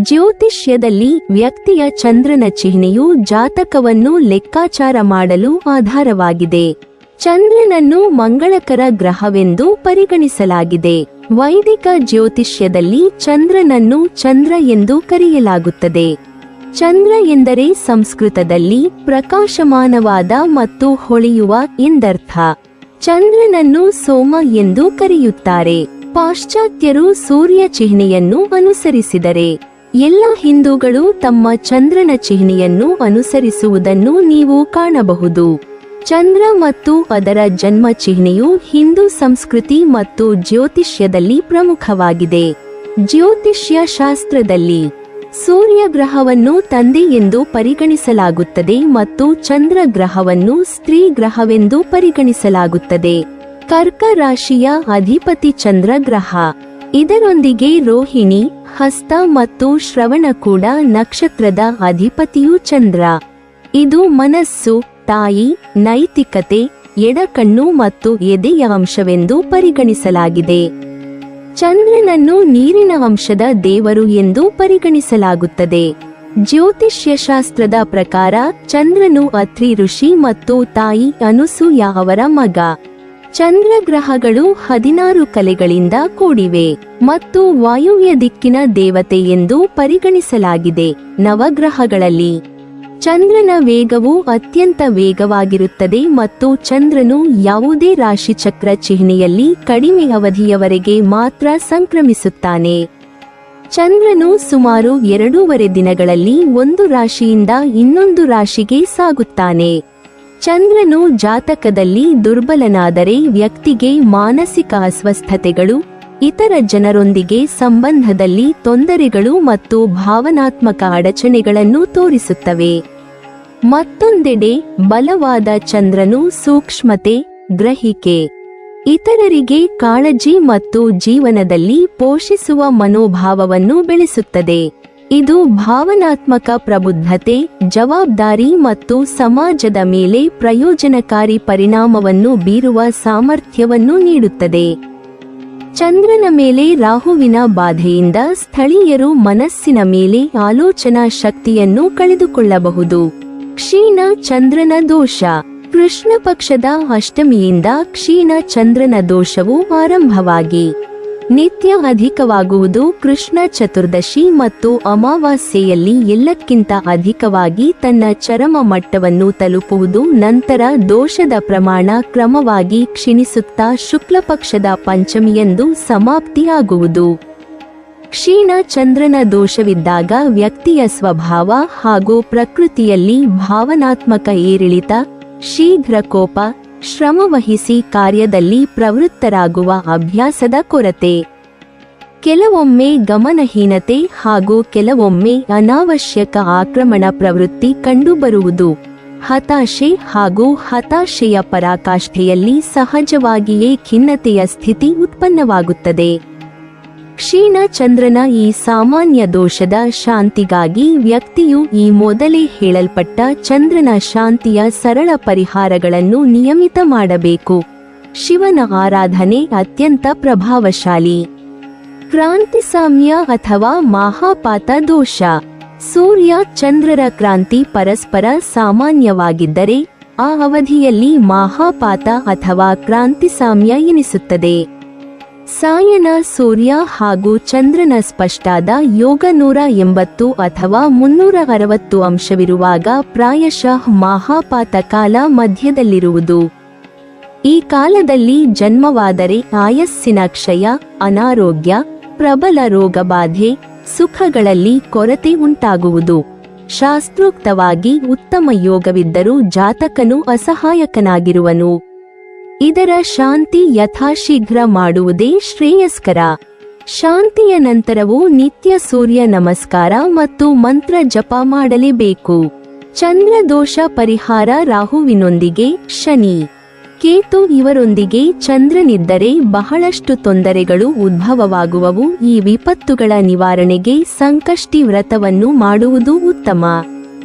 ಜ್ಯೋತಿಷ್ಯದಲ್ಲಿ ವ್ಯಕ್ತಿಯ ಚಂದ್ರನ ಚಿಹ್ನೆಯು ಜಾತಕವನ್ನು ಲೆಕ್ಕಾಚಾರ ಮಾಡಲು ಆಧಾರವಾಗಿದೆ. ಚಂದ್ರನನ್ನು ಮಂಗಳಕರ ಗ್ರಹವೆಂದು ಪರಿಗಣಿಸಲಾಗಿದೆ. ವೈದಿಕ ಜ್ಯೋತಿಷ್ಯದಲ್ಲಿ ಚಂದ್ರನನ್ನು ಚಂದ್ರ ಎಂದು ಕರೆಯಲಾಗುತ್ತದೆ. ಚಂದ್ರ ಎಂದರೆ ಸಂಸ್ಕೃತದಲ್ಲಿ ಪ್ರಕಾಶಮಾನವಾದ ಮತ್ತು ಹೊಳೆಯುವ ಎಂದರ್ಥ. ಚಂದ್ರನನ್ನು ಸೋಮ ಎಂದು ಕರೆಯುತ್ತಾರೆ. ಪಾಶ್ಚಾತ್ಯರು ಸೂರ್ಯ ಚಿಹ್ನೆಯನ್ನು ಅನುಸರಿಸಿದರೆ, ಎಲ್ಲ ಹಿಂದೂಗಳು ತಮ್ಮ ಚಂದ್ರನ ಚಿಹ್ನೆಯನ್ನು ಅನುಸರಿಸುವುದನ್ನು ನೀವು ಕಾಣಬಹುದು. ಚಂದ್ರ ಮತ್ತು ಅದರ ಜನ್ಮ ಚಿಹ್ನೆಯು ಹಿಂದೂ ಸಂಸ್ಕೃತಿ ಮತ್ತು ಜ್ಯೋತಿಷ್ಯದಲ್ಲಿ ಪ್ರಮುಖವಾಗಿದೆ. ಜ್ಯೋತಿಷ್ಯ ಶಾಸ್ತ್ರದಲ್ಲಿ ಸೂರ್ಯ ಗ್ರಹವನ್ನು ತಂದೆ ಎಂದು ಪರಿಗಣಿಸಲಾಗುತ್ತದೆ ಮತ್ತು ಚಂದ್ರ ಗ್ರಹವನ್ನು ಸ್ತ್ರೀ ಗ್ರಹವೆಂದು ಪರಿಗಣಿಸಲಾಗುತ್ತದೆ. ಕರ್ಕ ರಾಶಿಯ ಅಧಿಪತಿ ಚಂದ್ರ ಗ್ರಹ. ಇದರೊಂದಿಗೆ ರೋಹಿಣಿ, ಹಸ್ತ ಮತ್ತು ಶ್ರವಣ ಕೂಡ ನಕ್ಷತ್ರದ ಅಧಿಪತಿಯೂ ಚಂದ್ರ. ಇದು ಮನಸ್ಸು, ತಾಯಿ, ನೈತಿಕತೆ, ಎಡಕಣ್ಣು ಮತ್ತು ಎದೆಯ ಅಂಶವೆಂದು ಪರಿಗಣಿಸಲಾಗಿದೆ. ಚಂದ್ರನನ್ನು ನೀರಿನ ಅಂಶದ ದೇವರು ಎಂದು ಪರಿಗಣಿಸಲಾಗುತ್ತದೆ. ಜ್ಯೋತಿಷ್ಯಶಾಸ್ತ್ರದ ಪ್ರಕಾರ ಚಂದ್ರನು ಅತ್ರಿ ಋಷಿ ಮತ್ತು ತಾಯಿ ಅನುಸೂಯ ಅವರ ಮಗ. ಚಂದ್ರಗ್ರಹಗಳು 16 ಕಲೆಗಳಿಂದ ಕೂಡಿವೆ ಮತ್ತು ವಾಯುವ್ಯ ದಿಕ್ಕಿನ ದೇವತೆ ಎಂದು ಪರಿಗಣಿಸಲಾಗಿದೆ. ನವಗ್ರಹಗಳಲ್ಲಿ ಚಂದ್ರನ ವೇಗವು ಅತ್ಯಂತ ವೇಗವಾಗಿರುತ್ತದೆ ಮತ್ತು ಚಂದ್ರನು ಯಾವುದೇ ರಾಶಿಚಕ್ರ ಚಿಹ್ನೆಯಲ್ಲಿ ಕಡಿಮೆ ಅವಧಿಯವರೆಗೆ ಮಾತ್ರ ಸಂಕ್ರಮಿಸುತ್ತಾನೆ. ಚಂದ್ರನು ಸುಮಾರು 2.5 ದಿನಗಳಲ್ಲಿ ಒಂದು ರಾಶಿಯಿಂದ ಇನ್ನೊಂದು ರಾಶಿಗೆ ಸಾಗುತ್ತಾನೆ. ಚಂದ್ರನು ಜಾತಕದಲ್ಲಿ ದುರ್ಬಲನಾದರೆ ವ್ಯಕ್ತಿಗೆ ಮಾನಸಿಕ ಅಸ್ವಸ್ಥತೆಗಳು, ಇತರ ಜನರೊಂದಿಗೆ ಸಂಬಂಧದಲ್ಲಿ ತೊಂದರೆಗಳು ಮತ್ತು ಭಾವನಾತ್ಮಕ ಅಡಚಣೆಗಳನ್ನು ತೋರಿಸುತ್ತವೆ. ಮತ್ತೊಂದೆಡೆ ಬಲವಾದ ಚಂದ್ರನು ಸೂಕ್ಷ್ಮತೆ, ಗ್ರಹಿಕೆ, ಇತರರಿಗೆ ಕಾಳಜಿ ಮತ್ತು ಜೀವನದಲ್ಲಿ ಪೋಷಿಸುವ ಮನೋಭಾವವನ್ನು ಬೆಳೆಸುತ್ತದೆ. ಇದು ಭಾವನಾತ್ಮಕ ಪ್ರಬುದ್ಧತೆ, ಜವಾಬ್ದಾರಿ ಮತ್ತು ಸಮಾಜದ ಮೇಲೆ ಪ್ರಯೋಜನಕಾರಿ ಪರಿಣಾಮವನ್ನು ಬೀರುವ ಸಾಮರ್ಥ್ಯವನ್ನು ನೀಡುತ್ತದೆ. ಚಂದ್ರನ ಮೇಲೆ ರಾಹುವಿನ ಬಾಧೆಯಿಂದ ಸ್ಥಳೀಯರು ಮನಸ್ಸಿನ ಮೇಲೆ ಆಲೋಚನಾ ಶಕ್ತಿಯನ್ನು ಕಳೆದುಕೊಳ್ಳಬಹುದು. ಕ್ಷೀಣ ಚಂದ್ರನ ದೋಷ. ಕೃಷ್ಣ ಪಕ್ಷದ ಅಷ್ಟಮಿಯಿಂದ ಕ್ಷೀಣ ಚಂದ್ರನ ದೋಷವು ಆರಂಭವಾಗಿ ನಿತ್ಯ ಅಧಿಕವಾಗುವುದು. ಕೃಷ್ಣ ಚತುರ್ದಶಿ ಮತ್ತು ಅಮಾವಾಸ್ಯೆಯಲ್ಲಿ ಎಲ್ಲಕ್ಕಿಂತ ಅಧಿಕವಾಗಿ ತನ್ನ ಚರಮ ಮಟ್ಟವನ್ನು ತಲುಪುವುದು. ನಂತರ ದೋಷದ ಪ್ರಮಾಣ ಕ್ರಮವಾಗಿ ಕ್ಷೀಣಿಸುತ್ತಾ ಶುಕ್ಲಪಕ್ಷದ ಪಂಚಮಿಯಂದು ಸಮಾಪ್ತಿಯಾಗುವುದು. ಕ್ಷೀಣ ಚಂದ್ರನ ದೋಷವಿದ್ದಾಗ ವ್ಯಕ್ತಿಯ ಸ್ವಭಾವ ಹಾಗೂ ಪ್ರಕೃತಿಯಲ್ಲಿ ಭಾವನಾತ್ಮಕ ಏರಿಳಿತ, ಶೀಘ್ರ ಕೋಪ, ಶ್ರಮವಹಿಸಿ ಕಾರ್ಯದಲ್ಲಿ ಪ್ರವೃತ್ತರಾಗುವ ಅಭ್ಯಾಸದ ಕೊರತೆ, ಕೆಲವೊಮ್ಮೆ ಗಮನಹೀನತೆ ಹಾಗೂ ಕೆಲವೊಮ್ಮೆ ಅನಾವಶ್ಯಕ ಆಕ್ರಮಣ ಪ್ರವೃತ್ತಿ ಕಂಡುಬರುವುದು. ಹತಾಶೆ ಹಾಗೂ ಹತಾಶೆಯ ಪರಾಕಾಷ್ಠೆಯಲ್ಲಿ ಸಹಜವಾಗಿಯೇ ಖಿನ್ನತೆಯ ಸ್ಥಿತಿ ಉತ್ಪನ್ನವಾಗುತ್ತದೆ. ಕ್ಷೀಣ ಚಂದ್ರನ ಈ ಸಾಮಾನ್ಯ ದೋಷದ ಶಾಂತಿಗಾಗಿ ವ್ಯಕ್ತಿಯು ಈ ಮೊದಲೇ ಹೇಳಲ್ಪಟ್ಟ ಚಂದ್ರನ ಶಾಂತಿಯ ಸರಳ ಪರಿಹಾರಗಳನ್ನು ನಿಯಮಿತ ಮಾಡಬೇಕು. ಶಿವನ ಆರಾಧನೆ ಅತ್ಯಂತ ಪ್ರಭಾವಶಾಲಿ. ಕ್ರಾಂತಿಸಾಮ್ಯ ಅಥವಾ ಮಹಾಪಾತ ದೋಷ. ಸೂರ್ಯ ಚಂದ್ರರ ಕ್ರಾಂತಿ ಪರಸ್ಪರ ಸಾಮಾನ್ಯವಾಗಿದ್ದರೆ ಆ ಅವಧಿಯಲ್ಲಿ ಮಹಾಪಾತ ಅಥವಾ ಕ್ರಾಂತಿಸಾಮ್ಯ ಎನಿಸುತ್ತದೆ. ಸಾಯನ ಸೂರ್ಯ ಹಾಗೂ ಚಂದ್ರನ ಸ್ಪಷ್ಟಾದ ಯೋಗ 180 ಅಥವಾ 360 ಅಂಶವಿರುವಾಗ ಪ್ರಾಯಶಃ ಮಹಾಪಾತ ಕಾಲ ಮಧ್ಯದಲ್ಲಿರುವುದು. ಈ ಕಾಲದಲ್ಲಿ ಜನ್ಮವಾದರೆ ಆಯಸ್ಸಿನ ಕ್ಷಯ, ಅನಾರೋಗ್ಯ, ಪ್ರಬಲ ರೋಗಬಾಧೆ, ಸುಖಗಳಲ್ಲಿ ಕೊರತೆ ಉಂಟಾಗುವುದು. ಶಾಸ್ತ್ರೋಕ್ತವಾಗಿ ಉತ್ತಮ ಯೋಗವಿದ್ದರೂ ಜಾತಕನು ಅಸಹಾಯಕನಾಗಿರುವನು. ಇದರ ಶಾಂತಿ ಯಥಾಶೀಘ್ರ ಮಾಡುವುದೇ ಶ್ರೇಯಸ್ಕರ. ಶಾಂತಿಯ ನಂತರವೂ ನಿತ್ಯ ಸೂರ್ಯ ನಮಸ್ಕಾರ ಮತ್ತು ಮಂತ್ರ ಜಪ ಮಾಡಲೇಬೇಕು. ಚಂದ್ರ ದೋಷ ಪರಿಹಾರ. ರಾಹುವಿನೊಂದಿಗೆ ಶನಿ, ಕೇತು ಇವರೊಂದಿಗೆ ಚಂದ್ರನಿದ್ದರೆ ಬಹಳಷ್ಟು ತೊಂದರೆಗಳು ಉದ್ಭವವಾಗುವವು. ಈ ವಿಪತ್ತುಗಳ ನಿವಾರಣೆಗೆ ಸಂಕಷ್ಟಿ ವ್ರತವನ್ನು ಮಾಡುವುದು ಉತ್ತಮ.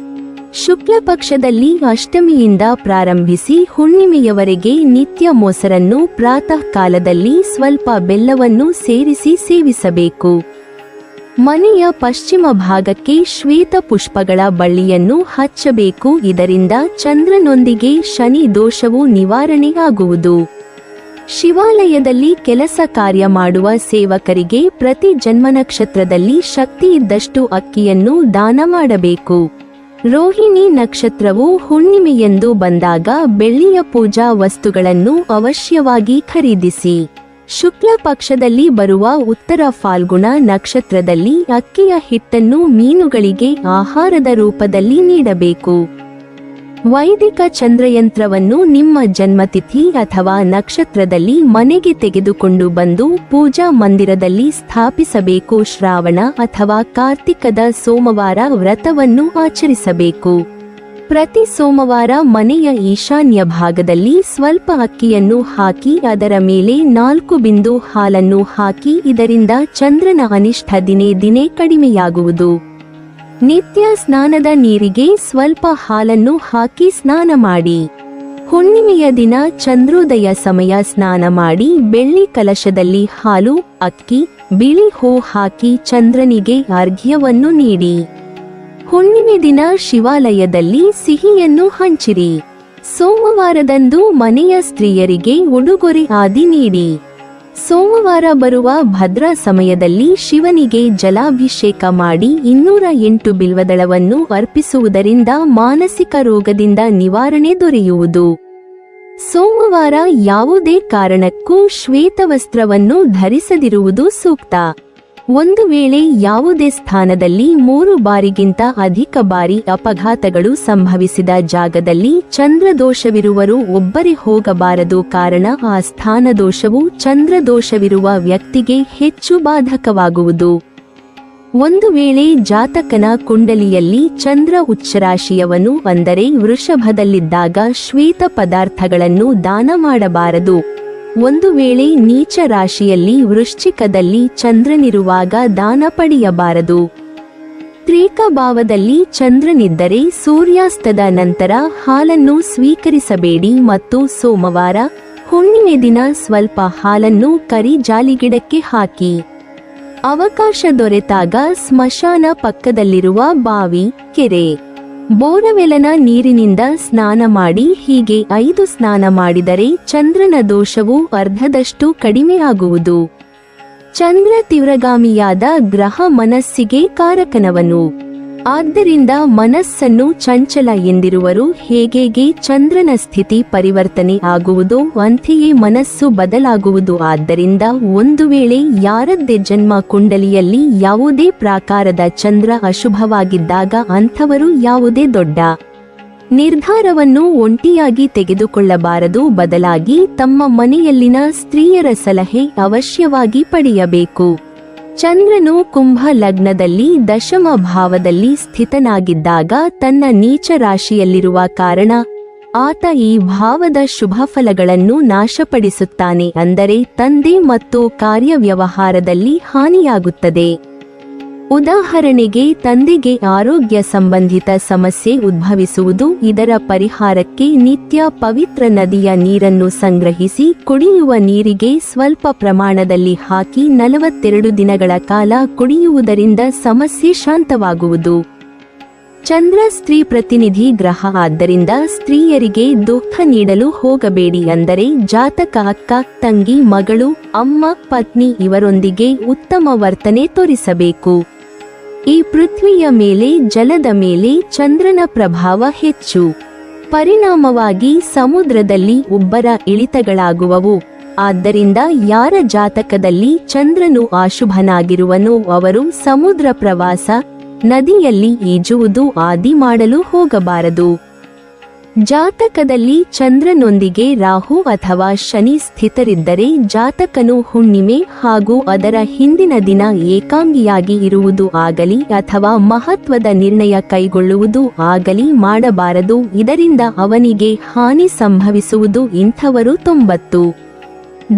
ಶುಕ್ಲಪಕ್ಷದಲ್ಲಿ ಅಷ್ಟಮಿಯಿಂದ ಪ್ರಾರಂಭಿಸಿ ಹುಣ್ಣಿಮೆಯವರೆಗೆ ನಿತ್ಯ ಮೊಸರನ್ನು ಪ್ರಾತಃ ಕಾಲದಲ್ಲಿ ಸ್ವಲ್ಪ ಬೆಲ್ಲವನ್ನು ಸೇರಿಸಿ ಸೇವಿಸಬೇಕು. ಮನೆಯ ಪಶ್ಚಿಮ ಭಾಗಕ್ಕೆ ಶ್ವೇತ ಪುಷ್ಪಗಳ ಬಳ್ಳಿಯನ್ನು ಹಚ್ಚಬೇಕು. ಇದರಿಂದ ಚಂದ್ರನೊಂದಿಗೆ ಶನಿ ದೋಷವು ನಿವಾರಣೆಯಾಗುವುದು. ಶಿವಾಲಯದಲ್ಲಿ ಕೆಲಸ ಕಾರ್ಯ ಮಾಡುವ ಸೇವಕರಿಗೆ ಪ್ರತಿ ಜನ್ಮನಕ್ಷತ್ರದಲ್ಲಿ ಶಕ್ತಿ ಇದ್ದಷ್ಟು ಅಕ್ಕಿಯನ್ನು ದಾನ ಮಾಡಬೇಕು. ರೋಹಿಣಿ ನಕ್ಷತ್ರವು ಹುಣ್ಣಿಮೆಯೆಂದು ಬಂದಾಗ ಬೆಳ್ಳಿಯ ಪೂಜಾ ವಸ್ತುಗಳನ್ನು ಅವಶ್ಯವಾಗಿ ಖರೀದಿಸಿ. ಶುಕ್ಲ ಪಕ್ಷದಲ್ಲಿ ಬರುವ ಉತ್ತರ ಫಾಲ್ಗುಣ ನಕ್ಷತ್ರದಲ್ಲಿ ಅಕ್ಕಿಯ ಹಿಟ್ಟನ್ನು ಮೀನುಗಳಿಗೆ ಆಹಾರದ ರೂಪದಲ್ಲಿ ನೀಡಬೇಕು. ವೈದಿಕ ಚಂದ್ರಯಂತ್ರವನ್ನು ನಿಮ್ಮ ಜನ್ಮತಿಥಿ ಅಥವಾ ನಕ್ಷತ್ರದಲ್ಲಿ ಮನೆಗೆ ತೆಗೆದುಕೊಂಡು ಬಂದು ಪೂಜಾ ಮಂದಿರದಲ್ಲಿ ಸ್ಥಾಪಿಸಬೇಕು. ಶ್ರಾವಣ ಅಥವಾ ಕಾರ್ತಿಕದ ಸೋಮವಾರ ವ್ರತವನ್ನು ಆಚರಿಸಬೇಕು. ಪ್ರತಿ ಸೋಮವಾರ ಮನೆಯ ಈಶಾನ್ಯ ಭಾಗದಲ್ಲಿ ಸ್ವಲ್ಪ ಅಕ್ಕಿಯನ್ನು ಹಾಕಿ ಅದರ ಮೇಲೆ 4 ಬಿಂದು ಹಾಲನ್ನು ಹಾಕಿ. ಇದರಿಂದ ಚಂದ್ರನ ಅನಿಷ್ಟ ದಿನೇ ದಿನೇ ಕಡಿಮೆಯಾಗುವುದು. ನಿತ್ಯ ಸ್ನಾನದ ನೀರಿಗೆ ಸ್ವಲ್ಪ ಹಾಲನ್ನು ಹಾಕಿ ಸ್ನಾನ ಮಾಡಿ. ಹುಣ್ಣಿಮೆಯ ದಿನ ಚಂದ್ರೋದಯ ಸಮಯ ಸ್ನಾನ ಮಾಡಿ ಬೆಳ್ಳಿ ಕಲಶದಲ್ಲಿ ಹಾಲು, ಅಕ್ಕಿ, ಬಿಳಿ ಹೂ ಹಾಕಿ ಚಂದ್ರನಿಗೆ ಅರ್ಘ್ಯವನ್ನು ನೀಡಿ. ಹುಣ್ಣಿಮೆ ದಿನ ಶಿವಾಲಯದಲ್ಲಿ ಸಿಹಿಯನ್ನು ಹಂಚಿರಿ. ಸೋಮವಾರದಂದು ಮನೆಯ ಸ್ತ್ರೀಯರಿಗೆ ಉಡುಗೊರೆ ಆದಿ ನೀಡಿ. ಸೋಮವಾರ ಬರುವ ಭದ್ರಾ ಸಮಯದಲ್ಲಿ ಶಿವನಿಗೆ ಜಲಾಭಿಷೇಕ ಮಾಡಿ 208 ಬಿಲ್ವದಳವನ್ನು ಅರ್ಪಿಸುವುದರಿಂದ ಮಾನಸಿಕ ರೋಗದಿಂದ ನಿವಾರಣೆ ದೊರೆಯುವುದು. ಸೋಮವಾರ ಯಾವುದೇ ಕಾರಣಕ್ಕೂ ಶ್ವೇತವಸ್ತ್ರವನ್ನು ಧರಿಸದಿರುವುದು ಸೂಕ್ತ. ಒಂದು ವೇಳೆ ಯಾವುದೇ ಸ್ಥಾನದಲ್ಲಿ 3 ಬಾರಿಗಿಂತ ಅಧಿಕ ಬಾರಿ ಅಪಘಾತಗಳು ಸಂಭವಿಸಿದ ಜಾಗದಲ್ಲಿ ಚಂದ್ರದೋಷವಿರುವರು ಒಬ್ಬರೇ ಹೋಗಬಾರದು. ಕಾರಣ ಆ ಸ್ಥಾನದೋಷವು ಚಂದ್ರದೋಷವಿರುವ ವ್ಯಕ್ತಿಗೆ ಹೆಚ್ಚು ಬಾಧಕವಾಗುವುದು. ಒಂದು ವೇಳೆ ಜಾತಕನ ಕುಂಡಲಿಯಲ್ಲಿ ಚಂದ್ರ ಉಚ್ಚರಾಶಿಯವನು ಅಂದರೆ ವೃಷಭದಲ್ಲಿದ್ದಾಗ ಶ್ವೇತ ಪದಾರ್ಥಗಳನ್ನು ದಾನ ಮಾಡಬಾರದು. ಒಂದು ವೇಳೆ ನೀಚ ರಾಶಿಯಲ್ಲಿ ವೃಶ್ಚಿಕದಲ್ಲಿ ಚಂದ್ರನಿರುವಾಗ ದಾನ ಪಡೆಯಬಾರದು. ತ್ರೇಕ ಭಾವದಲ್ಲಿ ಚಂದ್ರನಿದ್ದರೆ ಸೂರ್ಯಾಸ್ತದ ನಂತರ ಹಾಲನ್ನು ಸ್ವೀಕರಿಸಬೇಡಿ. ಮತ್ತು ಸೋಮವಾರ ಹುಣ್ಣಿಮೆ ದಿನ ಸ್ವಲ್ಪ ಹಾಲನ್ನು ಕರಿ ಜಾಲಿಗಿಡಕ್ಕೆ ಹಾಕಿ. ಅವಕಾಶ ದೊರೆತಾಗ ಸ್ಮಶಾನ ಪಕ್ಕದಲ್ಲಿರುವ ಬಾವಿ, ಕೆರೆ, ಬೋರವೆಲನ ನೀರಿನಿಂದ ಸ್ನಾನ ಮಾಡಿ. ಹೀಗೆ 5 ಸ್ನಾನ ಮಾಡಿದರೆ ಚಂದ್ರನ ದೋಷವು ಅರ್ಧದಷ್ಟು ಕಡಿಮೆಯಾಗುವುದು. ಚಂದ್ರ ತೀವ್ರಗಾಮಿಯಾದ ಗ್ರಹ ಮನಸ್ಸಿಗೆ ಕಾರಕನವನು. ಆದ್ದರಿಂದ ಮನಸ್ಸನ್ನು ಚಂಚಲ ಎಂದಿರುವರು. ಹೇಗೆ ಚಂದ್ರನ ಸ್ಥಿತಿ ಪರಿವರ್ತನೆ ಆಗುವುದೋ ಅಂತೆಯೇ ಮನಸ್ಸು ಬದಲಾಗುವುದು. ಆದ್ದರಿಂದ ಒಂದು ವೇಳೆ ಯಾರದ್ದೇ ಜನ್ಮ ಕುಂಡಲಿಯಲ್ಲಿ ಯಾವುದೇ ಪ್ರಾಕಾರದ ಚಂದ್ರ ಅಶುಭವಾಗಿದ್ದಾಗ ಅಂಥವರು ಯಾವುದೇ ದೊಡ್ಡ ನಿರ್ಧಾರವನ್ನು ಒಂಟಿಯಾಗಿ ತೆಗೆದುಕೊಳ್ಳಬಾರದು. ಬದಲಾಗಿ ತಮ್ಮ ಮನೆಯಲ್ಲಿನ ಸ್ತ್ರೀಯರ ಸಲಹೆ ಅವಶ್ಯವಾಗಿ ಪಡೆಯಬೇಕು. ಚಂದ್ರನು ಕುಂಭ ಲಗ್ನದಲ್ಲಿ ದಶಮ ಭಾವದಲ್ಲಿ ಸ್ಥಿತನಾಗಿದ್ದಾಗ ತನ್ನ ನೀಚ ರಾಶಿಯಲ್ಲಿರುವ ಕಾರಣ ಆತ ಈ ಭಾವದ ಶುಭ ಫಲಗಳನ್ನು ನಾಶಪಡಿಸುತ್ತಾನೆ. ಅಂದರೆ ತಂದೆ ಮತ್ತು ಕಾರ್ಯವ್ಯವಹಾರದಲ್ಲಿ ಹಾನಿಯಾಗುತ್ತದೆ. ಉದಾಹರಣೆಗೆ ತಂದೆಗೆ ಆರೋಗ್ಯ ಸಂಬಂಧಿತ ಸಮಸ್ಯೆ ಉದ್ಭವಿಸುವುದು. ಇದರ ಪರಿಹಾರಕ್ಕೆ ನಿತ್ಯ ಪವಿತ್ರ ನದಿಯ ನೀರನ್ನು ಸಂಗ್ರಹಿಸಿ ಕುಡಿಯುವ ನೀರಿಗೆ ಸ್ವಲ್ಪ ಪ್ರಮಾಣದಲ್ಲಿ ಹಾಕಿ 42 ದಿನಗಳ ಕಾಲ ಕುಡಿಯುವುದರಿಂದ ಸಮಸ್ಯೆ ಶಾಂತವಾಗುವುದು. ಚಂದ್ರ ಸ್ತ್ರೀ ಪ್ರತಿನಿಧಿ ಗ್ರಹ. ಆದ್ದರಿಂದ ಸ್ತ್ರೀಯರಿಗೆ ದುಃಖ ನೀಡಲು ಹೋಗಬೇಡಿ. ಅಂದರೆ ಜಾತಕ ಅಕ್ಕ, ತಂಗಿ, ಮಗಳು, ಅಮ್ಮ, ಪತ್ನಿ ಇವರೊಂದಿಗೆ ಉತ್ತಮ ವರ್ತನೆ ತೋರಿಸಬೇಕು. ಈ ಪೃಥ್ವಿಯ ಮೇಲೆ ಜಲದ ಮೇಲೆ ಚಂದ್ರನ ಪ್ರಭಾವ ಹೆಚ್ಚು. ಪರಿಣಾಮವಾಗಿ ಸಮುದ್ರದಲ್ಲಿ ಉಬ್ಬರ ಇಳಿತಗಳಾಗುವವು. ಆದ್ದರಿಂದ ಯಾರ ಜಾತಕದಲ್ಲಿ ಚಂದ್ರನು ಅಶುಭನಾಗಿರುವನೋ ಅವರು ಸಮುದ್ರ ಪ್ರವಾಸ, ನದಿಯಲ್ಲಿ ಈಜುವುದು ಆದಿ ಮಾಡಲು ಹೋಗಬಾರದು. ಜಾತಕದಲ್ಲಿ ಚಂದ್ರನೊಂದಿಗೆ ರಾಹು ಅಥವಾ ಶನಿ ಸ್ಥಿತರಿದ್ದರೆ ಜಾತಕನು ಹುಣ್ಣಿಮೆ ಹಾಗೂ ಅದರ ಹಿಂದಿನ ದಿನ ಏಕಾಂಗಿಯಾಗಿ ಇರುವುದು ಆಗಲಿ ಅಥವಾ ಮಹತ್ವದ ನಿರ್ಣಯ ಕೈಗೊಳ್ಳುವುದು ಆಗಲಿ ಮಾಡಬಾರದು. ಇದರಿಂದ ಅವನಿಗೆ ಹಾನಿ ಸಂಭವಿಸುವುದು. ಇಂಥವರು 90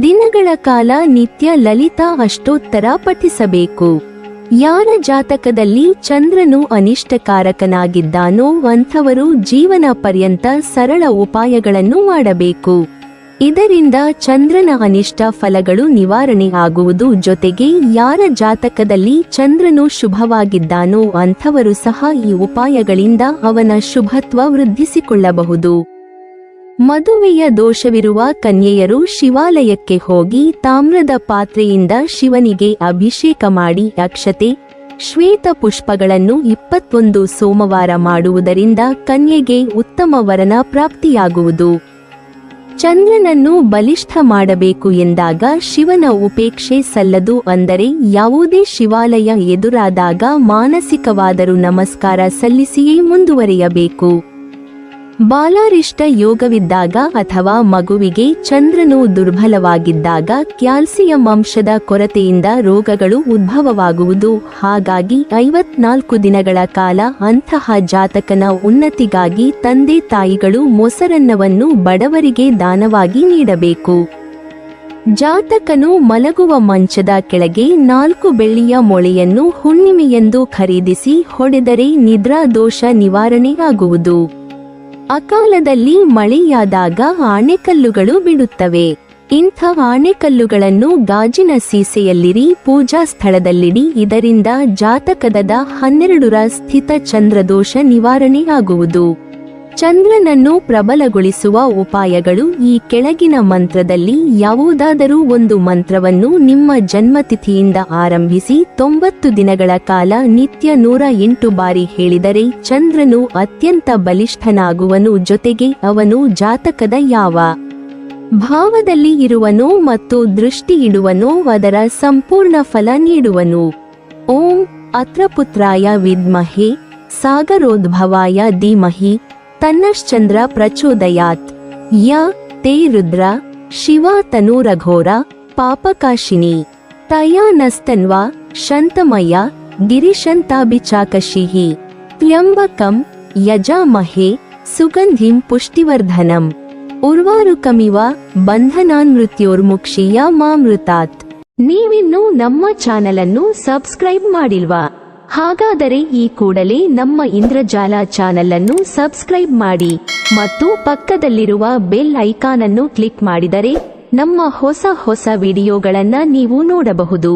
ದಿನಗಳ ಕಾಲ ನಿತ್ಯ ಲಲಿತಾ ಅಷ್ಟೋತ್ತರ ಪಠಿಸಬೇಕು. ಯಾರ ಜಾತಕದಲ್ಲಿ ಚಂದ್ರನು ಅನಿಷ್ಟಕಾರಕನಾಗಿದ್ದಾನೋ ಅಂಥವರು ಜೀವನ ಪರ್ಯಂತ ಸರಳ ಉಪಾಯಗಳನ್ನು ಮಾಡಬೇಕು. ಇದರಿಂದ ಚಂದ್ರನ ಅನಿಷ್ಟ ಫಲಗಳು ನಿವಾರಣೆ ಆಗುವುದು ಜೊತೆಗೆ ಯಾರ ಜಾತಕದಲ್ಲಿ ಚಂದ್ರನು ಶುಭವಾಗಿದ್ದಾನೋ ಅಂಥವರು ಸಹ ಈ ಉಪಾಯಗಳಿಂದ ಅವನ ಶುಭತ್ವ ವೃದ್ಧಿಸಿಕೊಳ್ಳಬಹುದು. ಮದುವೆಯ ದೋಷವಿರುವ ಕನ್ಯೆಯರು ಶಿವಾಲಯಕ್ಕೆ ಹೋಗಿ ತಾಮ್ರದ ಪಾತ್ರೆಯಿಂದ ಶಿವನಿಗೆ ಅಭಿಷೇಕ ಮಾಡಿ ಅಕ್ಷತೆ, ಶ್ವೇತ ಪುಷ್ಪಗಳನ್ನು 21 ಸೋಮವಾರ ಮಾಡುವುದರಿಂದ ಕನ್ಯೆಗೆ ಉತ್ತಮ ವರನ ಪ್ರಾಪ್ತಿಯಾಗುವುದು. ಚಂದ್ರನನ್ನು ಬಲಿಷ್ಠ ಮಾಡಬೇಕು ಎಂದಾಗ ಶಿವನ ಉಪೇಕ್ಷೆ ಸಲ್ಲದು. ಅಂದರೆ ಯಾವುದೇ ಶಿವಾಲಯ ಎದುರಾದಾಗ ಮಾನಸಿಕವಾದರೂ ನಮಸ್ಕಾರ ಸಲ್ಲಿಸಿಯೇ ಮುಂದುವರಿಯಬೇಕು. ಬಾಲಾರಿಷ್ಟ ಯೋಗವಿದ್ದಾಗ ಅಥವಾ ಮಗುವಿಗೆ ಚಂದ್ರನು ದುರ್ಬಲವಾಗಿದ್ದಾಗ ಕ್ಯಾಲ್ಸಿಯಂ ಅಂಶದ ಕೊರತೆಯಿಂದ ರೋಗಗಳು ಉದ್ಭವವಾಗುವುದು. ಹಾಗಾಗಿ 54 ದಿನಗಳ ಕಾಲ ಅಂತಹ ಜಾತಕನ ಉನ್ನತಿಗಾಗಿ ತಂದೆ ತಾಯಿಗಳು ಮೊಸರನ್ನವನ್ನು ಬಡವರಿಗೆ ದಾನವಾಗಿ ನೀಡಬೇಕು. ಜಾತಕನು ಮಲಗುವ ಮಂಚದ ಕೆಳಗೆ 4 ಬೆಳ್ಳಿಯ ಮೊಳೆಯನ್ನು ಹುಣ್ಣಿಮೆಯೆಂದು ಖರೀದಿಸಿ ಹೊಡೆದರೆ ನಿದ್ರಾ ದೋಷ ನಿವಾರಣೆಯಾಗುವುದು. ಅಕಾಲದಲ್ಲಿ ಮಳೆಯಾದಾಗ ಆಣೆಕಲ್ಲುಗಳು ಬಿಡುತ್ತವೆ. ಇಂಥ ಆಣೆಕಲ್ಲುಗಳನ್ನು ಗಾಜಿನ ಸೀಸೆಯಲ್ಲಿರಿ, ಪೂಜಾ ಸ್ಥಳದಲ್ಲಿಡಿ. ಇದರಿಂದ ಜಾತಕದ 12ರ ಸ್ಥಿತ ಚಂದ್ರದೋಷ ನಿವಾರಣೆಯಾಗುವುದು. ಚಂದ್ರನನ್ನು ಪ್ರಬಲಗೊಳಿಸುವ ಉಪಾಯಗಳು. ಈ ಕೆಳಗಿನ ಮಂತ್ರದಲ್ಲಿ ಯಾವುದಾದರೂ ಒಂದು ಮಂತ್ರವನ್ನು ನಿಮ್ಮ ಜನ್ಮತಿಥಿಯಿಂದ ಆರಂಭಿಸಿ 90 ದಿನಗಳ ಕಾಲ ನಿತ್ಯ 108 ಬಾರಿ ಹೇಳಿದರೆ ಚಂದ್ರನು ಅತ್ಯಂತ ಬಲಿಷ್ಠನಾಗುವನು. ಜೊತೆಗೆ ಅವನು ಜಾತಕದ ಯಾವ ಭಾವದಲ್ಲಿ ಇರುವನೋ ಮತ್ತು ದೃಷ್ಟಿ ಇಡುವನೋ ಅದರ ಸಂಪೂರ್ಣ ಫಲ ನೀಡುವನು. ಓಂ ಅತ್ರಪುತ್ರಾಯ ವಿದ್ಮಹೆ ಸಾಗರೋದ್ಭವಾಯ ಧೀಮಹಿ ತನ್ನಶ್ಚಂದ್ರ ಪ್ರಚೋದಯಾತ್. ಯ ತೇ ರುದ್ರ ಶಿವಾ ತನೂರಘೋರ ಪಾಪಕಾಶಿನಿ ತಯಾ ನಸ್ತನ್ವಾ ಶಂತಮಯ ಗಿರಿಶಂತಾಭಿಚಾಕಶಿಹಿ ತ್ರ್ಯಂಬಕಂ ಯಜಾಮಹೇ ಸುಗಂಧಿಂ ಪುಷ್ಟಿವರ್ಧನಂ ಉರ್ವಾರುಕಮಿವ ಬಂಧನಾನ್ ಮೃತ್ಯೋರ್ಮುಕ್ಷೀಯ ಮಾಮೃತಾತ್. ನೀವಿನ್ನೂ ನಮ್ಮ ಚಾನಲನ್ನು ಸಬ್ಸ್ಕ್ರೈಬ್ ಮಾಡಿಲ್ವಾ? ಹಾಗಾದರೆ ಈ ಕೂಡಲೇ ನಮ್ಮ ಇಂದ್ರಜಾಲ ಚಾನಲ್ ಅನ್ನು ಸಬ್ಸ್ಕ್ರೈಬ್ ಮಾಡಿ ಮತ್ತು ಪಕ್ಕದಲ್ಲಿರುವ ಬೆಲ್ ಐಕಾನ್ ಅನ್ನು ಕ್ಲಿಕ್ ಮಾಡಿದರೆ ನಮ್ಮ ಹೊಸ ವಿಡಿಯೋಗಳನ್ನು ನೀವು ನೋಡಬಹುದು.